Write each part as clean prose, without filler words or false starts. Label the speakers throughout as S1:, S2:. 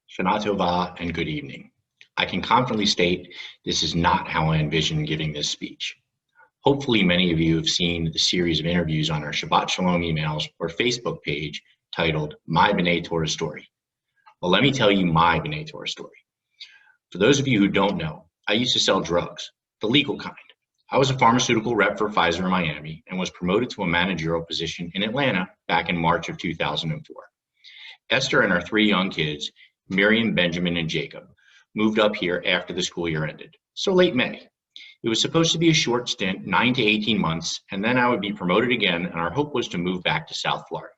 S1: Shana Tova and good evening. I can confidently state this is not how I envision giving this speech. Hopefully many of you have seen the series of interviews on our Shabbat Shalom emails or Facebook page titled My B'nai Torah Story. Well, let me tell you my B'nai Torah story. For those of you who don't know, I used to sell drugs, the legal kind. I was a pharmaceutical rep for Pfizer in Miami and was promoted to a managerial position in Atlanta back in March of 2004. Esther and our three young kids, Miriam, Benjamin, and Jacob, moved up here after the school year ended, so late May. It was supposed to be a short stint, 9 to 18 months, and then I would be promoted again, and our hope was to move back to South Florida.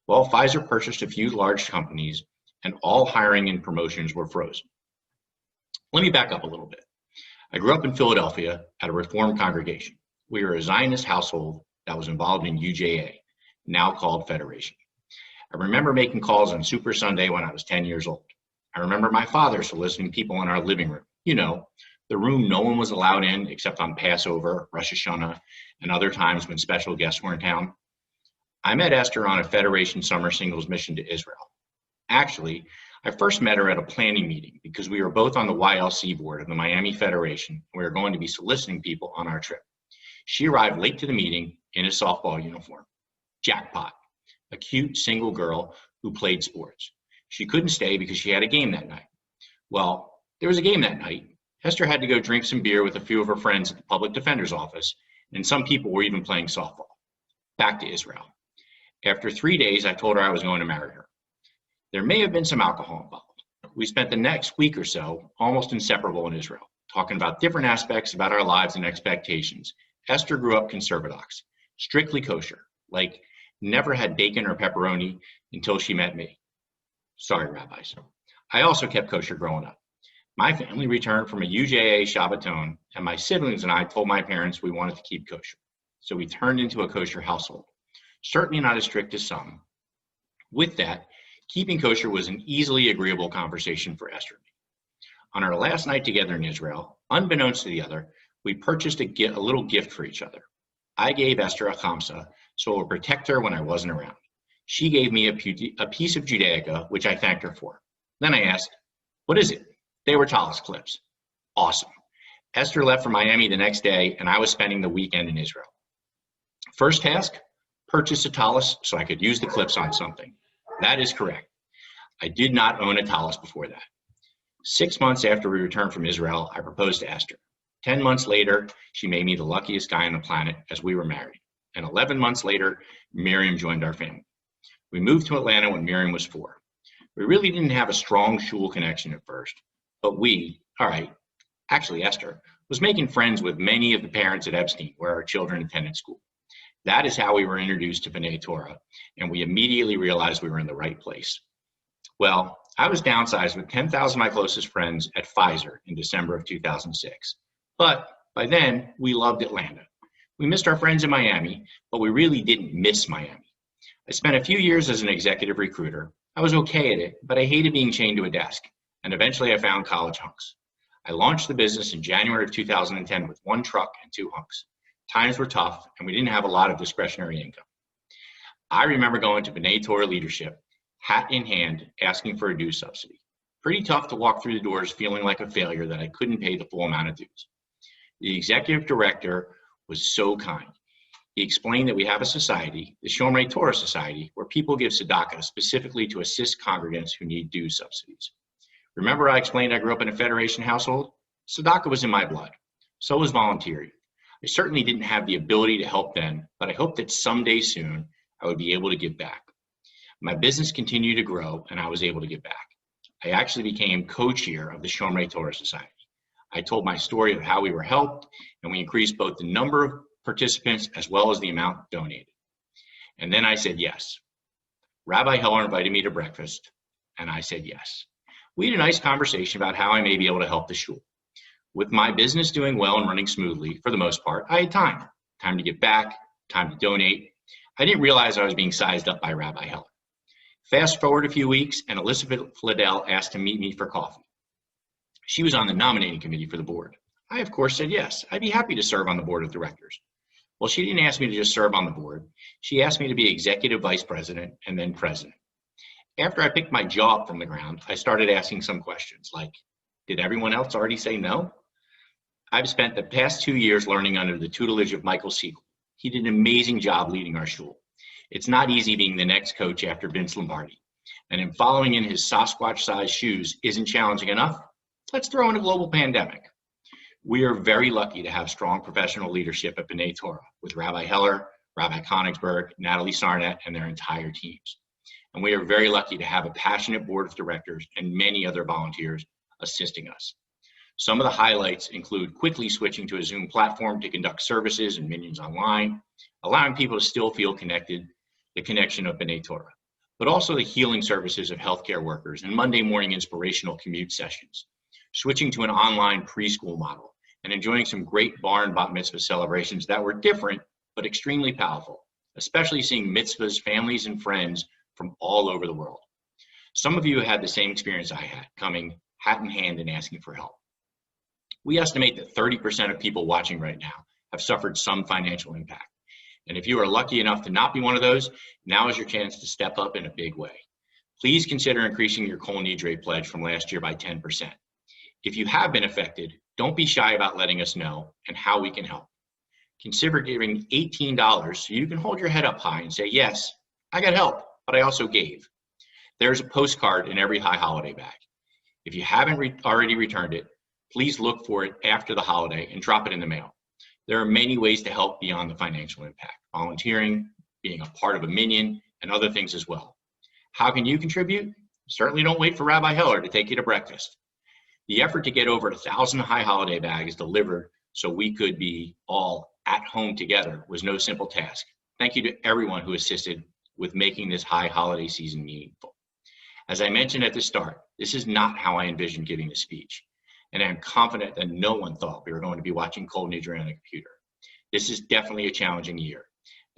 S1: Well, Pfizer purchased a few large companies, and all hiring and promotions were frozen. Let me back up a little bit. I grew up in Philadelphia at a Reformed congregation. We were a Zionist household that was involved in UJA, now called Federation. I remember making calls on Super Sunday when I was 10 years old. I remember my father soliciting people in our living room. You know, the room no one was allowed in except on Passover, Rosh Hashanah, and other times when special guests were in town. I met Esther on a Federation summer singles mission to Israel. Actually, I first met her at a planning meeting because we were both on the YLC board of the Miami Federation, and we were going to be soliciting people on our trip. She arrived late to the meeting in a softball uniform. Jackpot. A cute single girl who played sports. She couldn't stay because she had a game that night. Well, there was a game that night. Esther had to go drink some beer with a few of her friends at the public defender's office, and some people were even playing softball. Back to Israel. After 3 days, I told her I was going to marry her. There may have been some alcohol involved. We spent the next week or so almost inseparable in Israel, talking about different aspects about our lives and expectations. Esther grew up conservative, strictly kosher, like never had bacon or pepperoni until she met me. Sorry, rabbis. I also kept kosher growing up. My family returned from a UJA Shabbaton, and my siblings and I told my parents we wanted to keep kosher. So we turned into a kosher household. Certainly not as strict as some. With that, keeping kosher was an easily agreeable conversation for Esther and me. On our last night together in Israel, unbeknownst to the other, we purchased a little gift for each other. I gave Esther a chamsa, so it would protect her when I wasn't around. She gave me a piece of Judaica, which I thanked her for. Then I asked, what is it? They were tallis clips. Awesome. Esther left for Miami the next day, and I was spending the weekend in Israel. First task, purchase a tallis so I could use the clips on something. That is correct. I did not own a tallis before that. 6 months after we returned from Israel, I proposed to Esther. 10 months later, she made me the luckiest guy on the planet as we were married. And 11 months later, Miriam joined our family. We moved to Atlanta when Miriam was 4. We really didn't have a strong shul connection at first, but Esther, was making friends with many of the parents at Epstein, where our children attended school. That is how we were introduced to B'nai Torah, and we immediately realized we were in the right place. Well, I was downsized with 10,000 of my closest friends at Pfizer in December of 2006. But by then, we loved Atlanta. We missed our friends in Miami, but we really didn't miss Miami. I spent a few years as an executive recruiter. I was okay at it, but I hated being chained to a desk. And eventually I found college hunks. I launched the business in January of 2010 with 1 truck and 2 hunks. Times were tough, and we didn't have a lot of discretionary income. I remember going to B'nai Torah leadership, hat in hand, asking for a dues subsidy. Pretty tough to walk through the doors feeling like a failure that I couldn't pay the full amount of dues. The executive director was so kind. He explained that we have a society, the Shomrei Torah Society, where people give tzedakah specifically to assist congregants who need dues subsidies. Remember I explained I grew up in a Federation household? Tzedakah was in my blood. So was volunteering. I certainly didn't have the ability to help then, but I hoped that someday soon I would be able to give back. My business continued to grow, and I was able to give back. I actually became co-chair of the Shomrei Torah Society. I told my story of how we were helped, and we increased both the number of participants as well as the amount donated. And then I said yes. Rabbi Heller invited me to breakfast, and I said yes. We had a nice conversation about how I may be able to help the shul. With my business doing well and running smoothly, for the most part, I had time to give back, time to donate. I didn't realize I was being sized up by Rabbi Heller. Fast forward a few weeks, and Elizabeth Fladell asked to meet me for coffee. She was on the nominating committee for the board. I, of course, said yes. I'd be happy to serve on the board of directors. Well, she didn't ask me to just serve on the board. She asked me to be executive vice president and then president. After I picked my jaw up from the ground, I started asking some questions like, did everyone else already say no? I've spent the past 2 years learning under the tutelage of Michael Siegel. He did an amazing job leading our school. It's not easy being the next coach after Vince Lombardi. And in following in his Sasquatch-sized shoes isn't challenging enough, let's throw in a global pandemic. We are very lucky to have strong professional leadership at B'nai Torah with Rabbi Heller, Rabbi Konigsberg, Natalie Sarnett, and their entire teams. And we are very lucky to have a passionate board of directors and many other volunteers assisting us. Some of the highlights include quickly switching to a Zoom platform to conduct services and minions online, allowing people to still feel connected, the connection of B'nai Torah, but also the healing services of healthcare workers and Monday morning inspirational commute sessions, switching to an online preschool model, and enjoying some great bar and bat mitzvah celebrations that were different but extremely powerful, especially seeing mitzvahs, families, and friends from all over the world. Some of you had the same experience I had, coming hat in hand and asking for help. We estimate that 30% of people watching right now have suffered some financial impact. And if you are lucky enough to not be one of those, now is your chance to step up in a big way. Please consider increasing your Kol Nidre pledge from last year by 10%. If you have been affected, don't be shy about letting us know and how we can help. Consider giving $18 so you can hold your head up high and say, yes, I got help, but I also gave. There's a postcard in every high holiday bag. If you haven't already returned it, please look for it after the holiday and drop it in the mail. There are many ways to help beyond the financial impact: volunteering, being a part of a minion, and other things as well. How can you contribute? Certainly don't wait for Rabbi Heller to take you to breakfast. The effort to get over 1,000 high holiday bags delivered so we could be all at home together was no simple task. Thank you to everyone who assisted with making this high holiday season meaningful. As I mentioned at the start, this is not how I envisioned giving this speech. And I'm confident that no one thought we were going to be watching Kol Nidre on a computer. This is definitely a challenging year.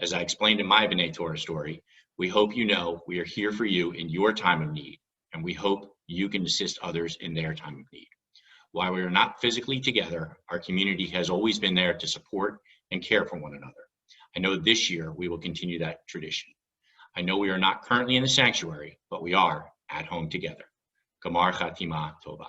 S1: As I explained in my B'nai Torah story, we hope you know we are here for you in your time of need, and we hope you can assist others in their time of need. While we are not physically together, our community has always been there to support and care for one another. I know this year we will continue that tradition. I know we are not currently in the sanctuary, but we are at home together. Gamar Chatima Tova.